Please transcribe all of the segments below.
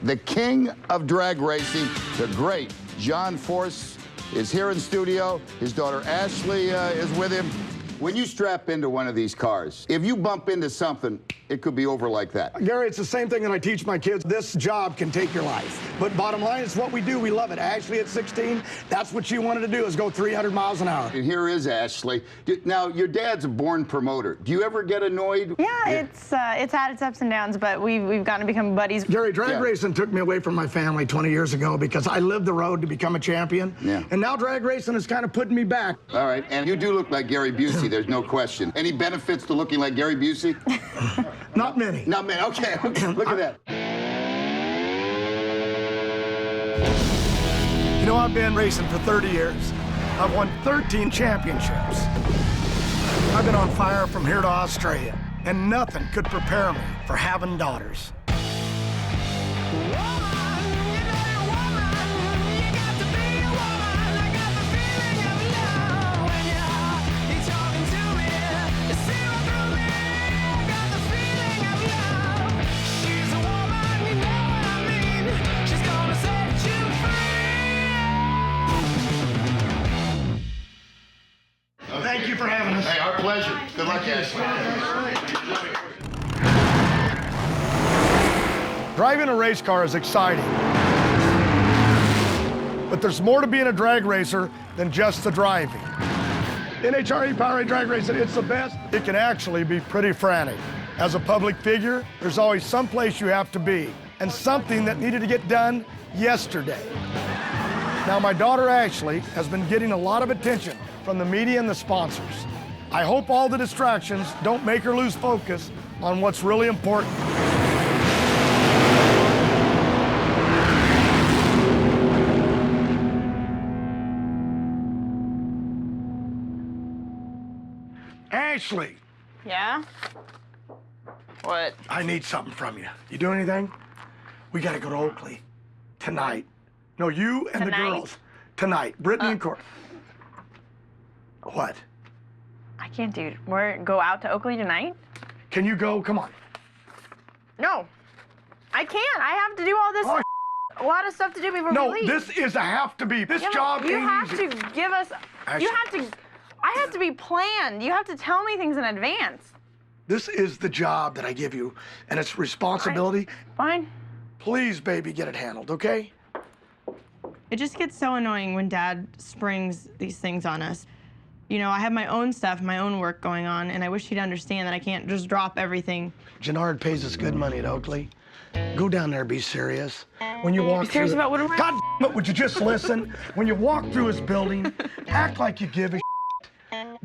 the king of drag racing, the great John Force, is here in studio. His daughter Ashley is with him. When you strap into one of these cars, if you bump into something, it could be over like that. Gary, it's the same thing that I teach my kids. This job can take your life. But bottom line, it's what we do. We love it. Ashley, at 16, that's what she wanted to do, is go 300 miles an hour. And here is Ashley. Now, your dad's a born promoter. Do you ever get annoyed? Yeah, it's had its ups and downs, but we've gotten to become buddies. Gary, drag racing took me away from my family 20 years ago because I lived the road to become a champion. Yeah. And now drag racing is kind of putting me back. All right, and you do look like Gary Busey, there's no question. Any benefits to looking like Gary Busey? Not many. Not many, okay. Look at that. You know, I've been racing for 30 years. I've won 13 championships. I've been on fire from here to Australia, and nothing could prepare me for having daughters. Thank you for having us. Hey, our pleasure. Good luck, Ashley. Driving a race car is exciting. But there's more to being a drag racer than just the driving. NHRA Powerade Drag Racing, it's the best. It can actually be pretty frantic. As a public figure, there's always some place you have to be, and something that needed to get done yesterday. Now, my daughter Ashley has been getting a lot of attention from the media and the sponsors. I hope all the distractions don't make her lose focus on what's really important. Ashley. Yeah? What? I need something from you. You do anything? We gotta go to Oakley tonight. No, you and the girls. Tonight. Brittany and Court. What? I can't go out to Oakley tonight? Can you go? Come on. No. I can't. I have to do all this. A lot of stuff to do before we leave. No, this is a have to be. This job you ain't have easy. to give us. Ashley. I have to be planned. You have to tell me things in advance. This is the job that I give you, and it's responsibility. Fine. Please, baby, get it handled, okay? It just gets so annoying when Dad springs these things on us. You know, I have my own stuff, my own work going on, and I wish he'd understand that I can't just drop everything. Gennard pays us good money at Oakley. Go down there, be serious. When you walk serious about what am I? God damn it, would you just listen? When you walk through his building, act like you give a shit.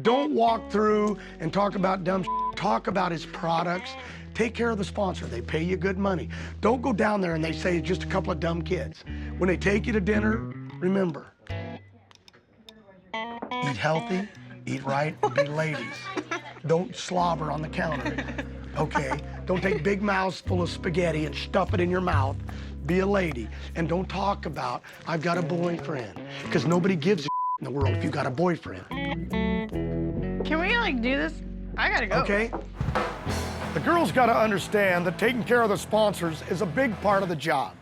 Don't walk through and talk about dumb shit. Talk about his products. Take care of the sponsor. They pay you good money. Don't go down there and they say just a couple of dumb kids. When they take you to dinner, remember, eat healthy, eat right, and be ladies. Don't slobber on the counter, okay? Don't take big mouths full of spaghetti and stuff it in your mouth. Be a lady. And don't talk about, I've got a boyfriend, because nobody gives a in the world if you got a boyfriend. Can we, like, do this? I gotta go. Okay. The girls got to understand that taking care of the sponsors is a big part of the job.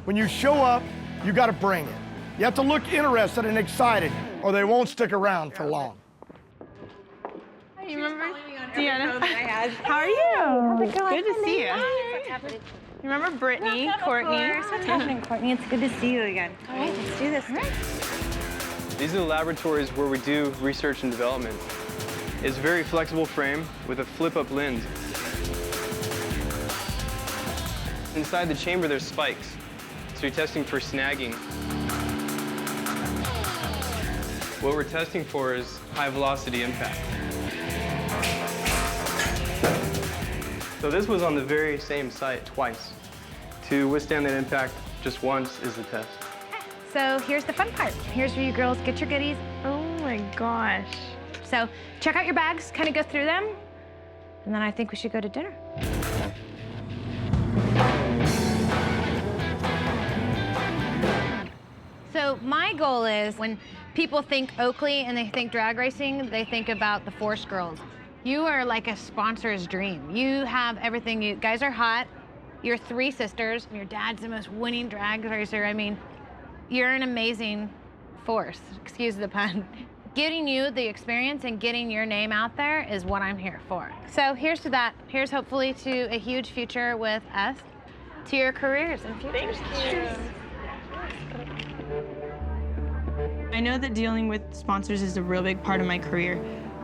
When you show up, you got to bring it. You have to look interested and excited, or they won't stick around for long. You remember Deanna? How are you? How's it going? Good to see you. You remember Brittany, Courtney? What's happening, Courtney? It's good to see you again. All right, let's do this. All right. These are the laboratories where we do research and development. It's a very flexible frame with a flip-up lens. Inside the chamber, there's spikes, so you're testing for snagging. What we're testing for is high-velocity impact. So this was on the very same site twice. To withstand that impact just once is the test. So here's the fun part. Here's where you girls get your goodies. Oh my gosh. So check out your bags, kind of go through them, and then I think we should go to dinner. So my goal is when people think Oakley and they think drag racing, they think about the Force girls. You are like a sponsor's dream. You have everything. You guys are hot. Your 3 sisters, your dad's the most winning drag racer. I mean, you're an amazing force, excuse the pun. Getting you the experience and getting your name out there is what I'm here for. So here's to that. Here's hopefully to a huge future with us, to your careers and futures. Thank you. I know that dealing with sponsors is a real big part of my career,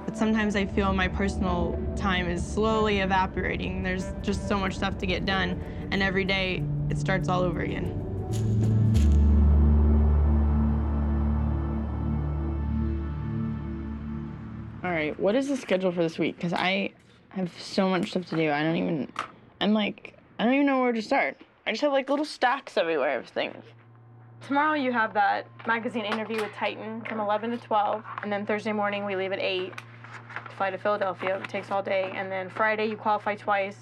but sometimes I feel my personal time is slowly evaporating. There's just so much stuff to get done, and every day it starts all over again. All right, what is the schedule for this week? Because I have so much stuff to do. I don't even know where to start. I just have like little stacks everywhere of things. Tomorrow you have that magazine interview with Titan from 11 to 12, and then Thursday morning we leave at 8 to fly to Philadelphia. It takes all day, and then Friday you qualify twice,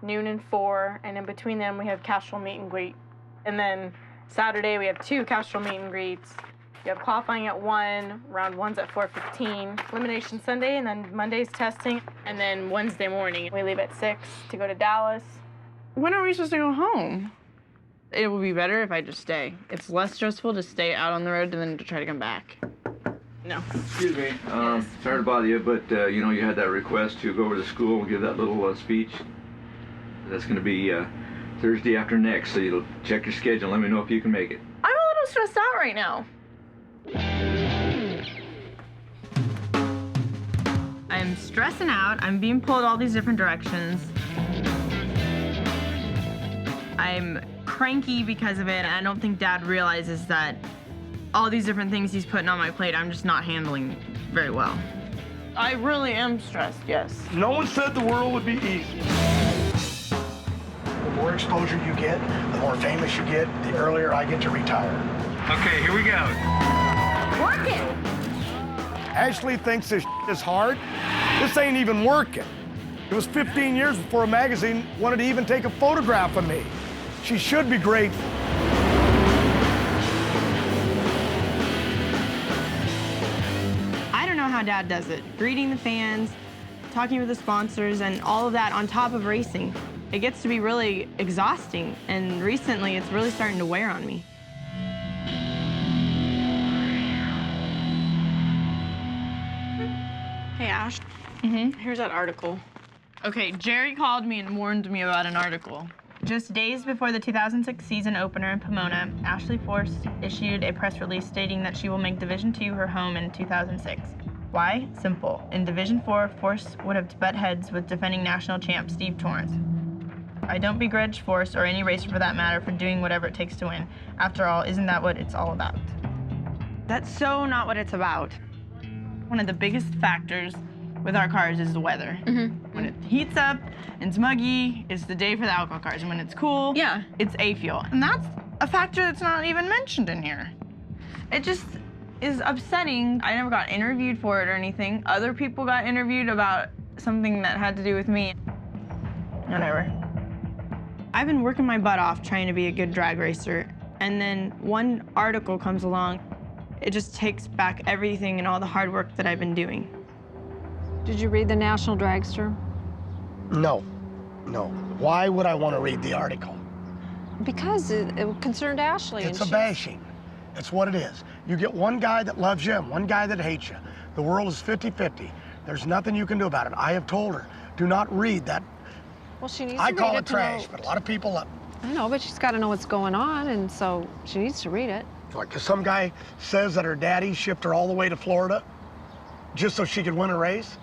noon and 4, and in between them we have Castrol meet and greet. And then Saturday we have 2 Castrol meet and greets. You have qualifying at 1, round 1's at 4:15, elimination Sunday, and then Monday's testing, and then Wednesday morning we leave at 6 to go to Dallas. When are we supposed to go home? It will be better if I just stay. It's less stressful to stay out on the road than to try to come back. No. Excuse me. Sorry to bother you, but you know you had that request to go over to school and give that little speech. That's going to be Thursday after next, so you'll check your schedule and let me know if you can make it. I'm a little stressed out right now. I'm stressing out. I'm being pulled all these different directions. I'm cranky because of it, and I don't think Dad realizes that all these different things he's putting on my plate, I'm just not handling very well. I really am stressed, yes. No one said the world would be easy. The more exposure you get, the more famous you get, the earlier I get to retire. Okay, here we go. Work it! Ashley thinks this is hard. This ain't even working. It was 15 years before a magazine wanted to even take a photograph of me. She should be grateful. I don't know how Dad does it. Greeting the fans, talking with the sponsors, and all of that on top of racing. It gets to be really exhausting, and recently it's really starting to wear on me. Hey, Ash. Here's that article. Okay, Jerry called me and warned me about an article. Just days before the 2006 season opener in Pomona, Ashley Force issued a press release stating that she will make Division II her home in 2006. Why? Simple. In Division IV, Force would have to butt heads with defending national champ Steve Torrence. I don't begrudge Force, or any racer for that matter, for doing whatever it takes to win. After all, isn't that what it's all about? That's so not what it's about. One of the biggest factors with our cars is the weather. When it heats up and it's muggy, it's the day for the alcohol cars. And when it's cool, it's A-fuel. And that's a factor that's not even mentioned in here. It just is upsetting. I never got interviewed for it or anything. Other people got interviewed about something that had to do with me. Whatever. I've been working my butt off trying to be a good drag racer, and then one article comes along. It just takes back everything and all the hard work that I've been doing. Did you read the National Dragster? No. Why would I want to read the article? Because it concerned Ashley. It's a bashing. It's what it is. You get one guy that loves you and one guy that hates you. The world is 50-50. There's nothing you can do about it. I have told her, do not read that. Well, she needs to I read call it it trash, but a lot of people love it. I know, but she's got to know what's going on, and so she needs to read it. Because some guy says that her daddy shipped her all the way to Florida just so she could win a race.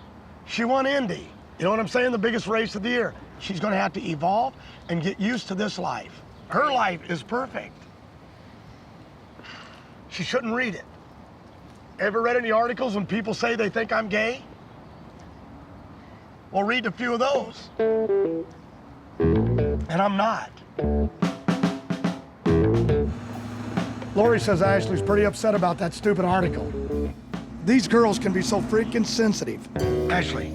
She won Indy. You know what I'm saying? The biggest race of the year. She's going to have to evolve and get used to this life. Her life is perfect. She shouldn't read it. Ever read any articles when people say they think I'm gay? Well, read a few of those. And I'm not. Lori says Ashley's pretty upset about that stupid article. These girls can be so freaking sensitive. Ashley,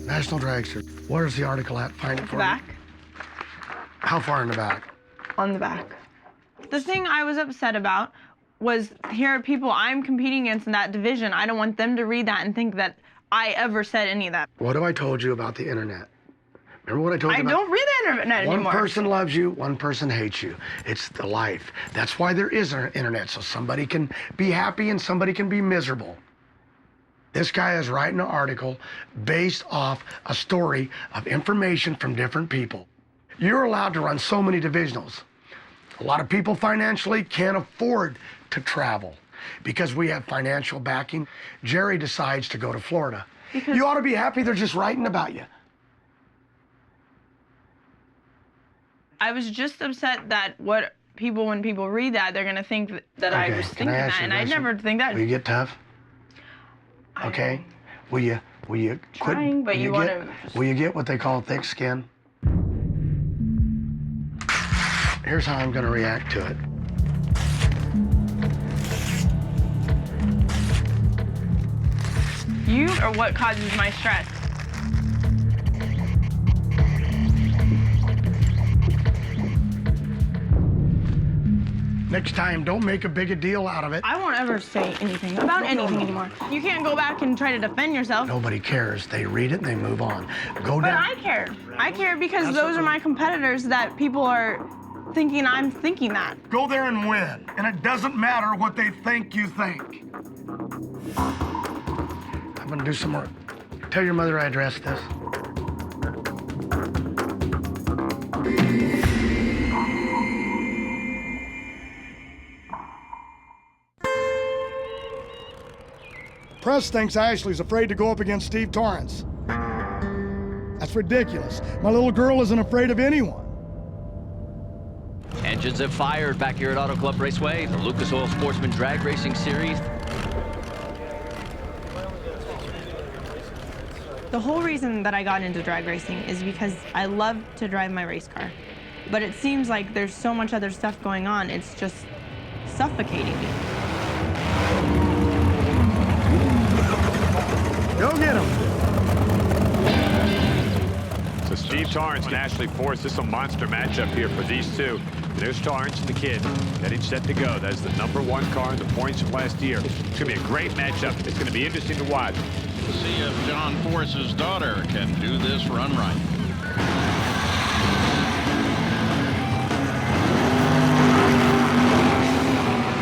National Dragster, where's the article at? Find it for me. Back. How far in the back? On the back. The thing I was upset about was here are people I'm competing against in that division. I don't want them to read that and think that I ever said any of that. What have I told you about the internet? Remember what I told you I about? don't read the internet One anymore. person loves you, one person hates you. It's the life. That's why there is an internet, so somebody can be happy and somebody can be miserable. This guy is writing an article based off a story of information from different people. You're allowed to run so many divisionals. A lot of people financially can't afford to travel because we have financial backing. Jerry decides to go to Florida. You ought to be happy they're just writing about you. I was just upset that when people read that, they're gonna think that I was thinking that, and I never think that. Will you get tough? Okay. Will you quit? Trying, but Will you get what they call thick skin? Here's how I'm gonna react to it. You are what causes my stress. Next time, don't make a big a deal out of it. I won't ever say anything about anything anymore. You can't go back and try to defend yourself. Nobody cares. They read it and they move on. Go But down. I care. I care because those are my competitors that people are thinking I'm thinking that. Go there and win. And it doesn't matter what they think you think. I'm gonna do some more. Tell your mother I addressed this. Press thinks Ashley's afraid to go up against Steve Torrance. That's ridiculous. My little girl isn't afraid of anyone. Engines have fired back here at Auto Club Raceway, the Lucas Oil Sportsman Drag Racing Series. The whole reason that I got into drag racing is because I love to drive my race car. But it seems like there's so much other stuff going on, it's just suffocating me. Go get him. So Steve Torrance and Ashley Force, this is a monster matchup here for these two. There's Torrance and the kid getting set to go. That's the #1 car in the points from last year. It's going to be a great matchup. It's going to be interesting to watch. We'll see if John Force's daughter can do this run right.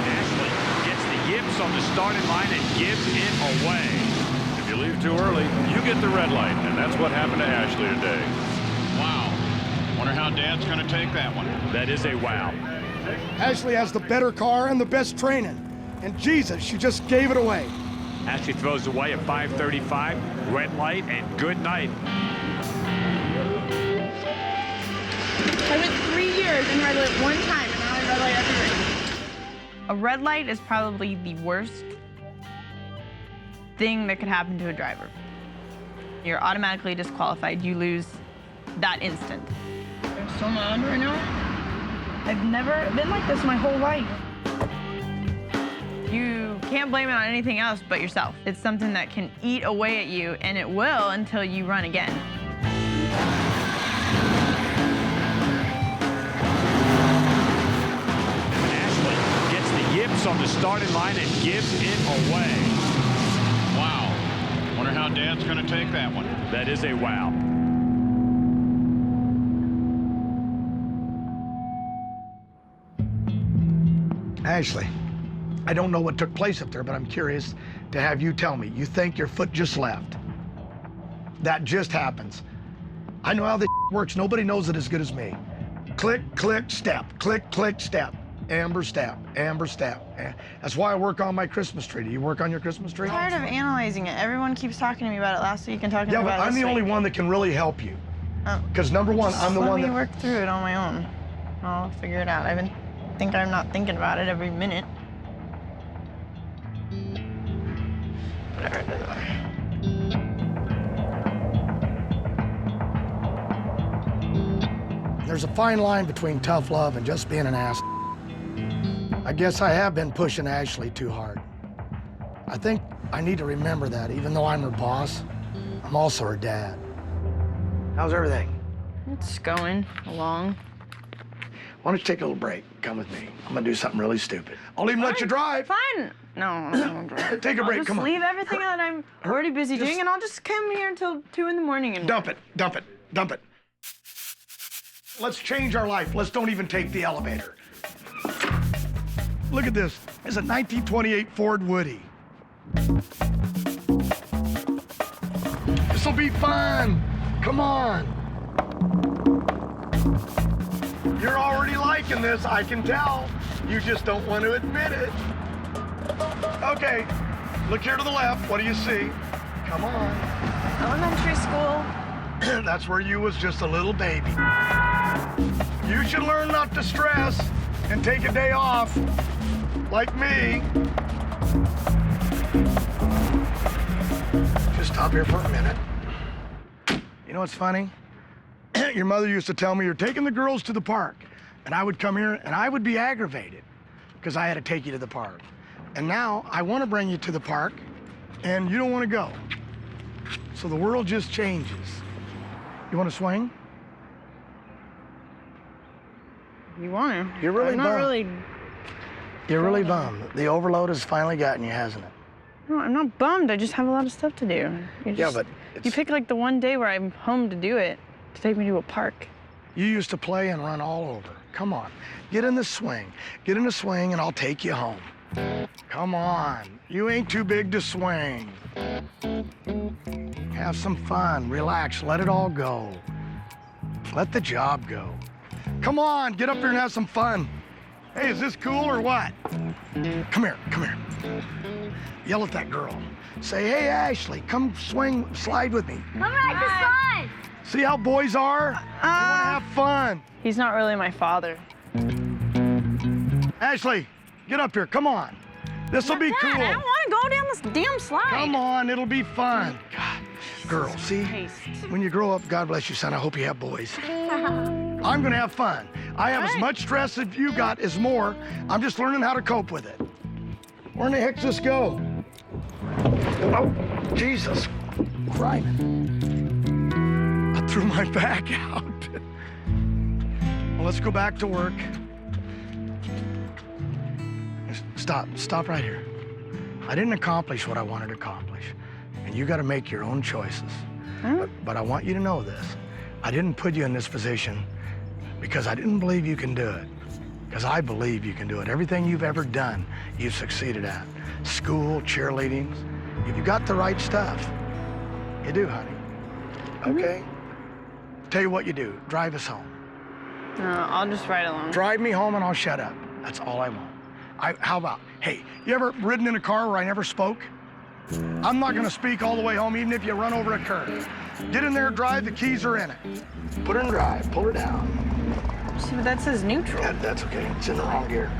Ashley gets the yips on the starting line and gives it away. If you leave too early, you get the red light, and that's what happened to Ashley today. Wow. Wonder how Dad's going to take that one. That is a wow. Ashley has the better car and the best training. And Jesus, she just gave it away. Ashley throws away a 5:35, red light, and good night. I went 3 years and red light one time, and now I red light every race. A red light is probably the worst thing that could happen to a driver. You're automatically disqualified. You lose that instant. I'm so mad right now. I've never been like this my whole life. You can't blame it on anything else but yourself. It's something that can eat away at you, and it will until you run again. Ashley gets the yips on the starting line and gives it away. Wow. Wonder how Dad's going to take that one. That is a wow. Ashley, I don't know what took place up there, but I'm curious to have you tell me. You think your foot just left. That just happens. I know how this works. Nobody knows it as good as me. Click, click, step. Click, click, step. Amber step. Amber step. That's why I work on my Christmas tree. Do you work on your Christmas tree? I'm tired of analyzing it. Everyone keeps talking to me about it last week and talking about it this week. Yeah, but I'm the only one that can really help you. Because #1, I'm the one that... Let me work through it on my own. I'll figure it out. I'm not thinking about it every minute. Whatever, it doesn't matter. There's a fine line between tough love and just being an ass. I guess I have been pushing Ashley too hard. I think I need to remember that. Even though I'm her boss, I'm also her dad. How's everything? It's going along. Why don't you take a little break? Come with me. I'm gonna do something really stupid. I'll even let you drive. Fine. No, I'm not gonna drive. Take a break, come on. I'll just leave everything that I'm already busy doing, and I'll just come here until 2 in the morning and... Dump it, dump it, dump it. Let's change our life. Let's don't even take the elevator. Look at this. It's a 1928 Ford Woody. This'll be fun. Come on. You're already liking this, I can tell. You just don't want to admit it. Okay, look here to the left. What do you see? Come on. Elementary school. That's where you was just a little baby. You should learn not to stress and take a day off, like me. Just stop here for a minute. You know what's funny? Your mother used to tell me you're taking the girls to the park, and I would come here and I would be aggravated because I had to take you to the park. And now I want to bring you to the park, and you don't want to go. So the world just changes. You want to swing? You want to? You're really I'm not really. You're really bummed. The overload has finally gotten you, hasn't it? No, I'm not bummed. I just have a lot of stuff to do. Yeah, but you pick like the one day where I'm home to do it, to take me to a park. You used to play and run all over. Come on, get in the swing. Get in the swing and I'll take you home. Come on, you ain't too big to swing. Have some fun, relax, let it all go. Let the job go. Come on, get up here and have some fun. Hey, is this cool or what? Come here, come here. Yell at that girl. Say, hey, Ashley, come swing, slide with me. Come ride the slide. See how boys are? They want to have fun. He's not really my father. Ashley, get up here, come on. This'll be cool. Dad, I don't want to go down this damn slide. Come on, it'll be fun. God, girl, see? When you grow up, God bless you, son, I hope you have boys. I'm gonna have fun. I have as much stress as you got as more. I'm just learning how to cope with it. Where in the heck does this go? Oh, Jesus Christ. I threw my back out. Well, let's go back to work. Stop right here. I didn't accomplish what I wanted to accomplish, and you got to make your own choices. But I want you to know this. I didn't put you in this position because I didn't believe you can do it, because I believe you can do it. Everything you've ever done, you've succeeded at. School, cheerleading, if you got the right stuff, you do, honey. Okay? Tell you what you do, drive us home. No, I'll just ride along. Drive me home and I'll shut up. That's all I want. How about, hey, you ever ridden in a car where I never spoke? I'm not gonna speak all the way home, even if you run over a curb. Get in there, drive, the keys are in it. Put her in drive, pull her down. See, but that says neutral. Yeah, that's okay, it's in the wrong gear.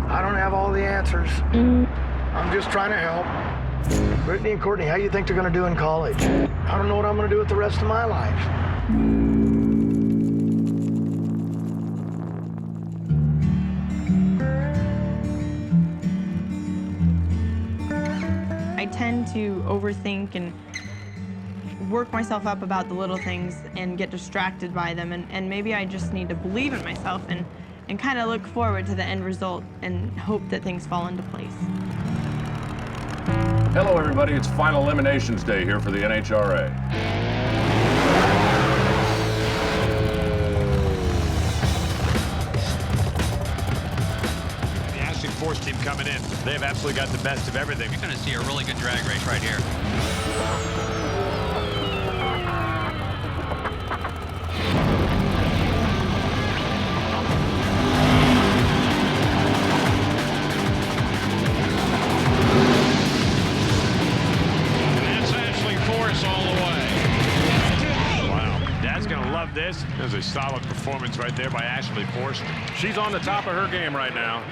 I don't have all the answers. I'm just trying to help. Brittany and Courtney, how do you think they're gonna do in college? I don't know what I'm gonna do with the rest of my life. I tend to overthink and work myself up about the little things and get distracted by them, and maybe I just need to believe in myself and kind of look forward to the end result and hope that things fall into place. Hello, everybody. It's Final Eliminations Day here for the NHRA. The Ashley Force team coming in. They've absolutely got the best of everything. You're going to see a really good drag race right here. This is a solid performance right there by Ashley Force. She's on the top of her game right now.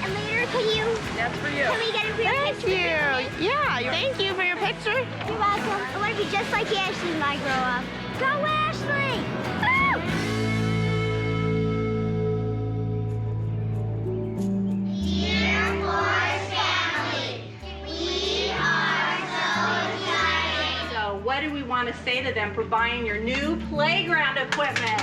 And later, can you? That's for you. Can we get a real picture? Thank you. Yeah, thank you for your picture. You're welcome. I want to be just like Ashley when I grow up. Go, Ashley! What do we want to say to them for buying your new playground equipment?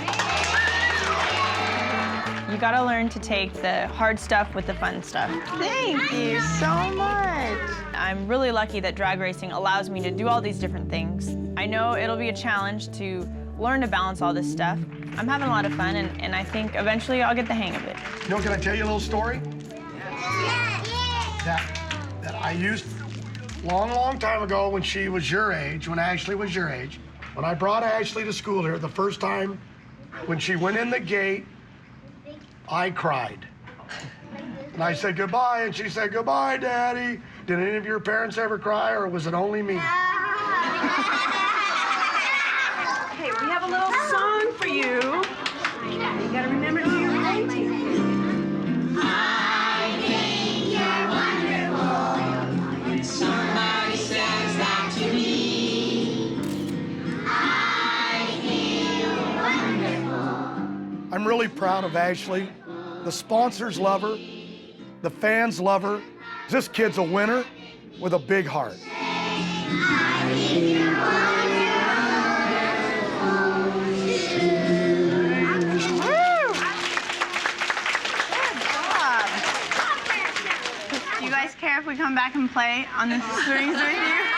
You gotta learn to take the hard stuff with the fun stuff. Thank you so much. I'm really lucky that drag racing allows me to do all these different things. I know it'll be a challenge to learn to balance all this stuff. I'm having a lot of fun, and I think eventually I'll get the hang of it. You know, can I tell you a little story? That I used long time ago when she was your age, when Ashley was your age. When I brought Ashley to school here the first time, when she went in the gate, I cried. And I said goodbye, and she said, "Goodbye, Daddy." Did any of your parents ever cry, or was it only me? Okay, we have a little song for you. You gotta remember who you're relating to. I think you're wonderful when somebody says that to me. I think you're wonderful. I'm really proud of Ashley. The sponsors love her. The fans love her. This kid's a winner with a big heart. I think you're Do you guys care if we come back and play on the strings with you?